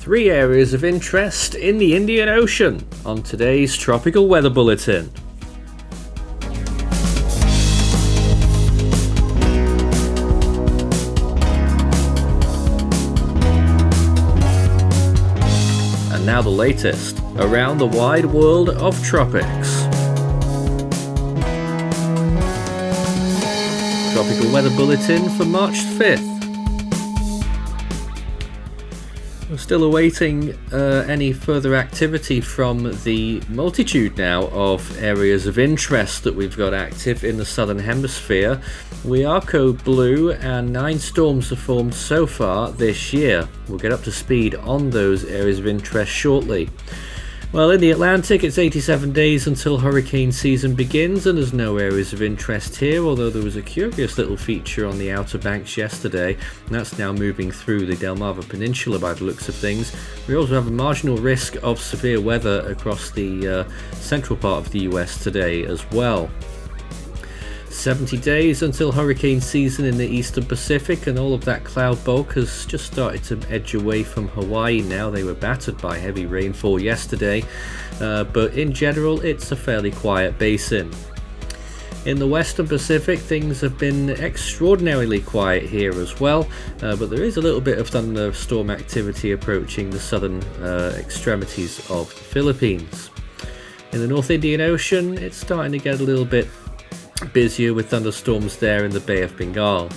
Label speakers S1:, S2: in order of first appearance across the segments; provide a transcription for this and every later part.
S1: Three areas of interest in the Indian Ocean on today's Tropical Weather Bulletin. And now the latest around the wide world of tropics. Tropical Weather Bulletin for March 5th. We're still awaiting any further activity from the multitude now of areas of interest that we've got active in the southern hemisphere. We are code blue and 9 storms have formed so far this year. We'll get up to speed on those areas of interest shortly. Well, in the Atlantic, it's 87 days until hurricane season begins, and there's no areas of interest here, although there was a curious little feature on the Outer Banks yesterday, and that's now moving through the Delmarva Peninsula by the looks of things. We also have a marginal risk of severe weather across the central part of the US today as well. 70 days until hurricane season in the eastern Pacific, and all of that cloud bulk has just started to edge away from Hawaii now. They were battered by heavy rainfall yesterday, but in general it's a fairly quiet basin. In the western Pacific, things have been extraordinarily quiet here as well, but there is a little bit of thunderstorm activity approaching the southern extremities of the Philippines. In the North Indian Ocean, it's starting to get a little bit busier with thunderstorms there in the Bay of Bengal.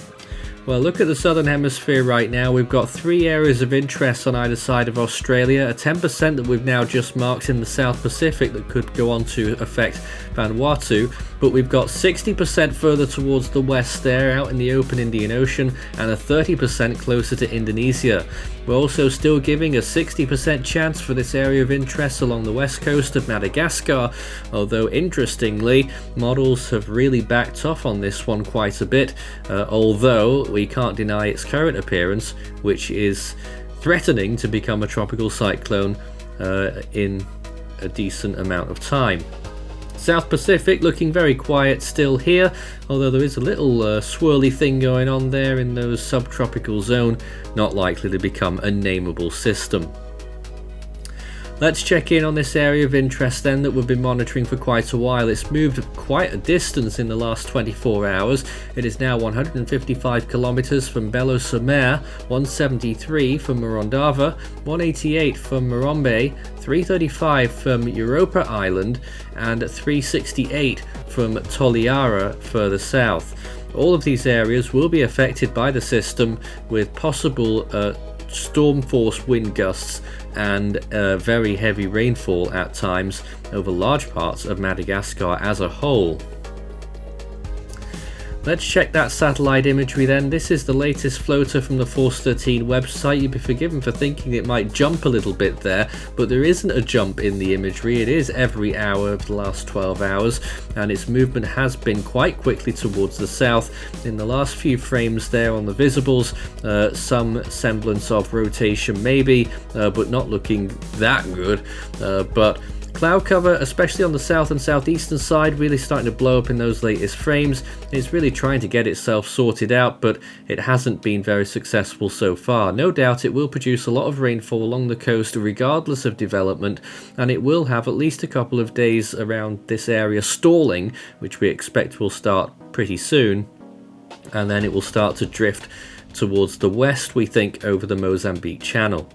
S1: Well, look at the southern hemisphere right now. We've got 3 areas of interest on either side of Australia, a 10% that we've now just marked in the South Pacific that could go on to affect Vanuatu, but we've got 60% further towards the west there out in the open Indian Ocean and a 30% closer to Indonesia. We're also still giving a 60% chance for this area of interest along the west coast of Madagascar, although interestingly models have really backed off on this one quite a bit, although we can't deny its current appearance, which is threatening to become a tropical cyclone in a decent amount of time. South Pacific looking very quiet still here, although there is a little swirly thing going on there in those subtropical zone, not likely to become a nameable system. Let's check in on this area of interest then that we've been monitoring for quite a while. It's moved quite a distance in the last 24 hours. It is now 155 kilometers from Belo Sur-Mer, 173 from Morondava, 188 from Morombe, 335 from Europa Island, and 368 from Toliara further south. All of these areas will be affected by the system with possible storm force wind gusts and very heavy rainfall at times over large parts of Madagascar as a whole. Let's check that satellite imagery then. This is the latest floater from the Force 13 website. You'd be forgiven for thinking it might jump a little bit there, but there isn't a jump in the imagery. It is every hour of the last 12 hours, and its movement has been quite quickly towards the south. In the last few frames there on the visibles, some semblance of rotation maybe, but not looking that good. But cloud cover, especially on the south and southeastern side, really starting to blow up in those latest frames. It's really trying to get itself sorted out, but it hasn't been very successful so far. No doubt it will produce a lot of rainfall along the coast regardless of development, and it will have at least a couple of days around this area stalling, which we expect will start pretty soon, and then it will start to drift towards the west, we think, over the Mozambique Channel.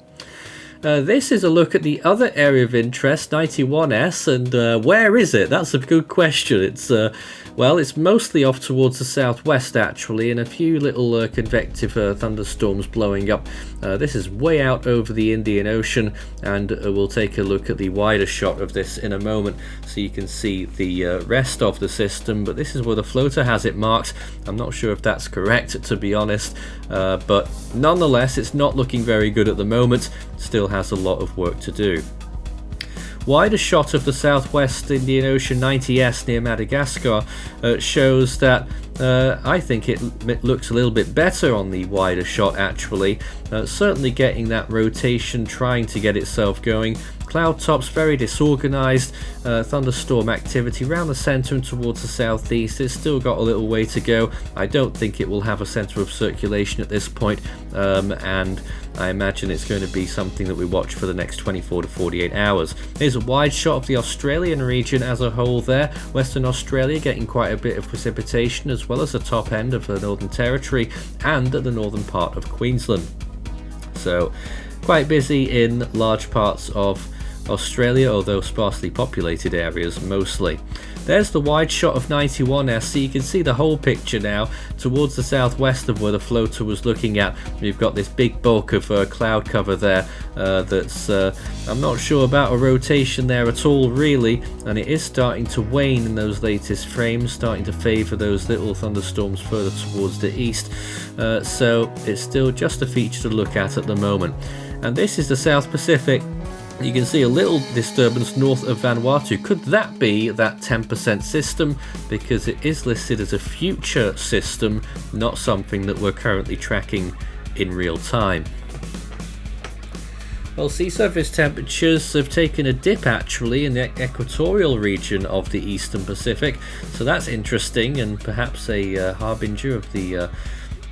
S1: This is a look at the other area of interest, 91S, and where is it? That's a good question. It's mostly off towards the southwest actually, and a few little convective thunderstorms blowing up. This is way out over the Indian Ocean, and we'll take a look at the wider shot of this in a moment so you can see the rest of the system, but this is where the floater has it marked. I'm not sure if that's correct, to be honest, but nonetheless it's not looking very good at the moment. Still has a lot of work to do. Wider shot of the southwest Indian Ocean 90S near Madagascar shows that I think it looks a little bit better on the wider shot actually. Certainly getting that rotation, trying to get itself going. Cloud tops very disorganized, thunderstorm activity around the center and towards the southeast. It's still got a little way to go. I don't think it will have a center of circulation at this point, and I imagine it's going to be something that we watch for the next 24 to 48 hours. Here's a wide shot of the Australian region as a whole there. Western Australia getting quite a bit of precipitation, as well as the top end of the Northern Territory and the northern part of Queensland. So quite busy in large parts of Australia, although sparsely populated areas mostly. There's the wide shot of 91S, so you can see the whole picture now towards the southwest of where the floater was looking at. We've got this big bulk of cloud cover there that's I'm not sure about a rotation there at all really, and it is starting to wane in those latest frames, starting to favour those little thunderstorms further towards the east, so it's still just a feature to look at the moment. And this is the South Pacific. You can see a little disturbance north of Vanuatu. Could that be that 10% system? Because it is listed as a future system, not something that we're currently tracking in real time. Well, sea surface temperatures have taken a dip actually in the equatorial region of the eastern Pacific. So that's interesting and perhaps a harbinger of the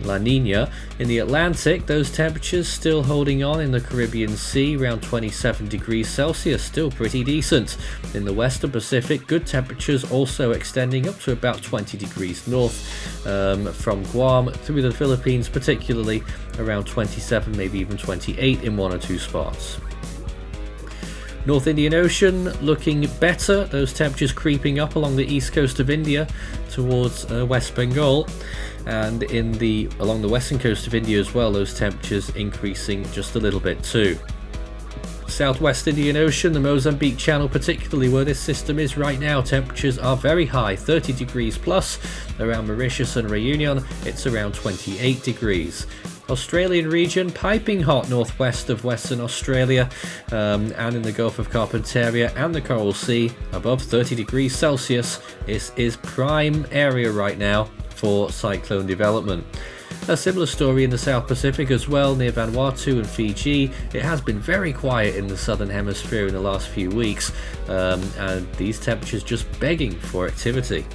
S1: La Nina. In the Atlantic, those temperatures still holding on in the Caribbean Sea, around 27 degrees Celsius, still pretty decent. In the Western Pacific, good temperatures also extending up to about 20 degrees north, from Guam through the Philippines, particularly around 27, maybe even 28 in one or two spots. North Indian Ocean looking better, those temperatures creeping up along the east coast of India towards West Bengal, and along the western coast of India as well, those temperatures increasing just a little bit too. Southwest Indian Ocean, the Mozambique Channel, particularly where this system is right now, temperatures are very high, 30 degrees plus. Around Mauritius and Réunion, it's around 28 degrees. Australian region, piping hot northwest of Western Australia, and in the Gulf of Carpentaria and the Coral Sea, above 30 degrees Celsius. This is prime area right now for cyclone development. A similar story in the South Pacific as well, near Vanuatu and Fiji. It has been very quiet in the southern hemisphere in the last few weeks, and these temperatures just begging for activity.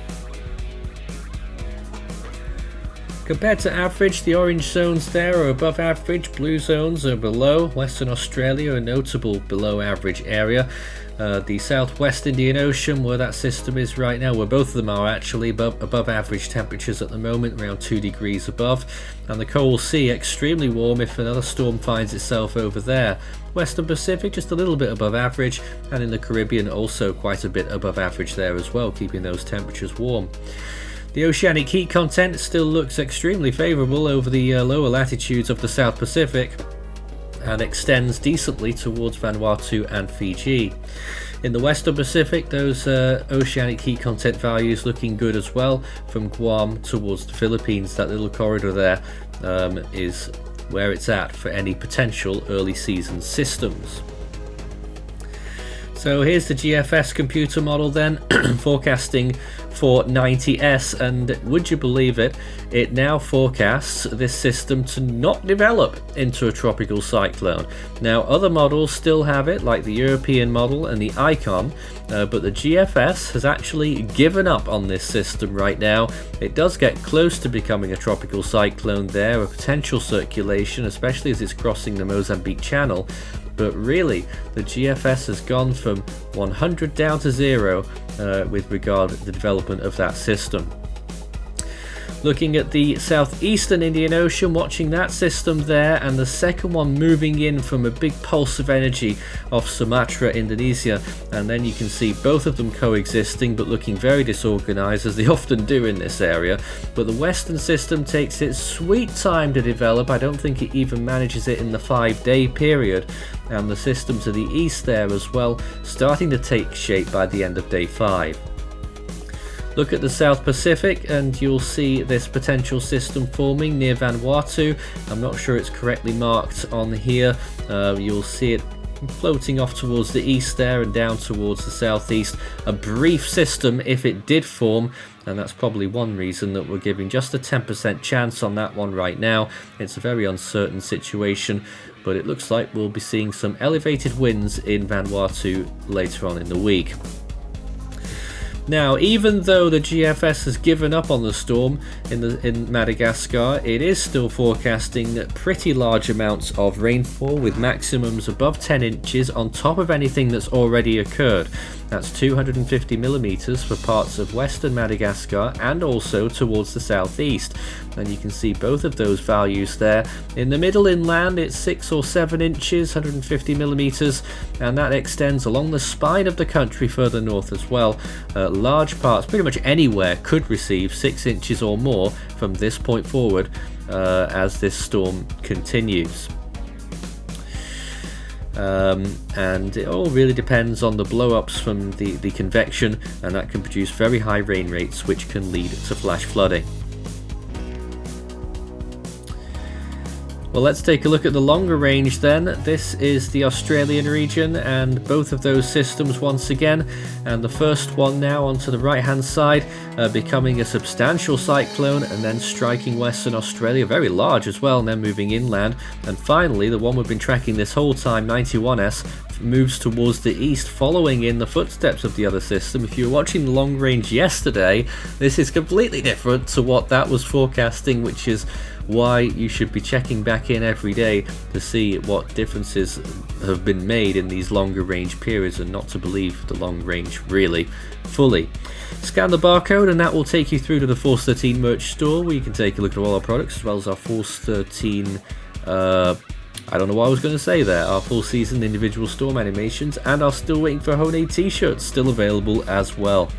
S1: Compared to average, the orange zones there are above average, blue zones are below. Western Australia, a notable below average area. The southwest Indian Ocean, where that system is right now, where both of them are actually above average temperatures at the moment, around 2 degrees above. And the Coral Sea, extremely warm if another storm finds itself over there. Western Pacific, just a little bit above average, and in the Caribbean also quite a bit above average there as well, keeping those temperatures warm. The oceanic heat content still looks extremely favourable over the lower latitudes of the South Pacific, and extends decently towards Vanuatu and Fiji. In the Western Pacific, those oceanic heat content values looking good as well, from Guam towards the Philippines. That little corridor there is where it's at for any potential early season systems. So here's the GFS computer model then, forecasting for 90S, and would you believe it, it now forecasts this system to not develop into a tropical cyclone. Now other models still have it, like the European model and the ICON, but the GFS has actually given up on this system right now. It does get close to becoming a tropical cyclone there, a potential circulation, especially as it's crossing the Mozambique Channel. But really, the GFS has gone from 100 down to 0 with regard to the development of that system. Looking at the southeastern Indian Ocean, watching that system there, and the second one moving in from a big pulse of energy off Sumatra, Indonesia, and then you can see both of them coexisting but looking very disorganized, as they often do in this area. But the western system takes its sweet time to develop. I don't think it even manages it in the 5-day period, and the system to the east there as well, starting to take shape by the end of day 5. Look at the South Pacific and you'll see this potential system forming near Vanuatu. I'm not sure it's correctly marked on here. You'll see it floating off towards the east there and down towards the southeast. A brief system if it did form, and that's probably one reason that we're giving just a 10% chance on that one right now. It's a very uncertain situation, but it looks like we'll be seeing some elevated winds in Vanuatu later on in the week. Now, even though the GFS has given up on the storm in Madagascar, it is still forecasting pretty large amounts of rainfall with maximums above 10 inches on top of anything that's already occurred. That's 250 millimeters for parts of western Madagascar and also towards the southeast. And you can see both of those values there. In the middle inland, it's 6 or 7 inches, 150 millimeters, and that extends along the spine of the country further north as well. Large parts, pretty much anywhere, could receive 6 inches or more from this point forward as this storm continues. And it all really depends on the blow-ups from the convection, and that can produce very high rain rates which can lead to flash flooding. Well, let's take a look at the longer range then. This is the Australian region and both of those systems once again, and the first one now onto the right hand side becoming a substantial cyclone and then striking Western Australia, very large as well, and then moving inland. And finally, the one we've been tracking this whole time, 91S, moves towards the east, following in the footsteps of the other system. If you were watching the long range yesterday, this is completely different to what that was forecasting, which is why you should be checking back in every day to see what differences have been made in these longer range periods, and not to believe the long range really fully. Scan the barcode and that will take you through to the Force 13 merch store, where you can take a look at all our products as well as our Force 13 I don't know what I was going to say there, our full season individual storm animations, and our Still Waiting for Hone t-shirts still available as well.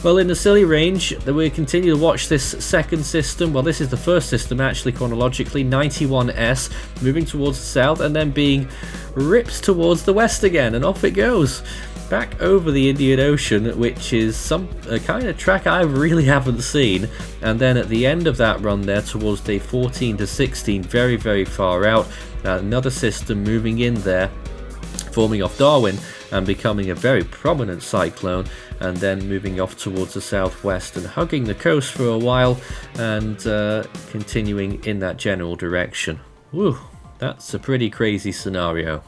S1: Well, in the silly range, we continue to watch this second system. Well, this is the first system actually chronologically, 91S, moving towards the south and then being ripped towards the west again, and off it goes. Back over the Indian Ocean, which is a kind of track I really haven't seen, and then at the end of that run there towards day 14 to 16, very, very far out, another system moving in there, forming off Darwin and becoming a very prominent cyclone, and then moving off towards the southwest and hugging the coast for a while and continuing in that general direction. Whew, that's a pretty crazy scenario.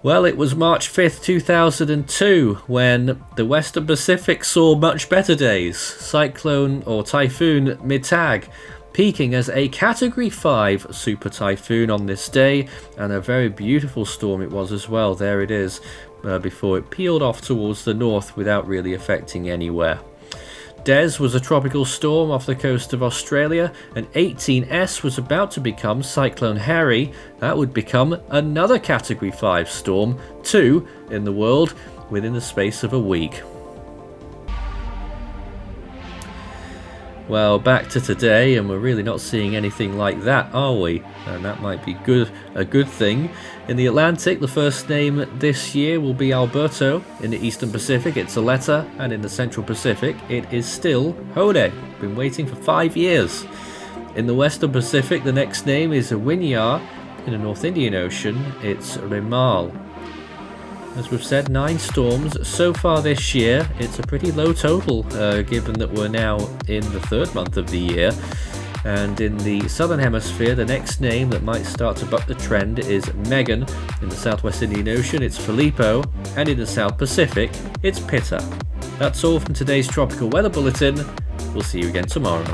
S1: Well, it was March 5th, 2002 when the Western Pacific saw much better days. Cyclone or Typhoon Mitag peaking as a Category 5 super typhoon on this day, and a very beautiful storm it was as well. There it is, before it peeled off towards the north without really affecting anywhere. Des was a tropical storm off the coast of Australia, and 18S was about to become Cyclone Harry. That would become another Category 5 storm, 2 in the world, within the space of a week. Well, back to today, and we're really not seeing anything like that, are we? And that might be a good thing. In the Atlantic, the first name this year will be Alberto. In the Eastern Pacific, it's Aletta, and in the Central Pacific, it is still Hode. Been waiting for 5 years. In the Western Pacific, the next name is Winyar. In the North Indian Ocean, it's Rimal. As we've said, 9 storms so far this year. It's a pretty low total, given that we're now in the 3rd month of the year. And in the Southern Hemisphere, the next name that might start to buck the trend is Megan. In the Southwest Indian Ocean, it's Filippo. And in the South Pacific, it's Pitta. That's all from today's Tropical Weather Bulletin. We'll see you again tomorrow.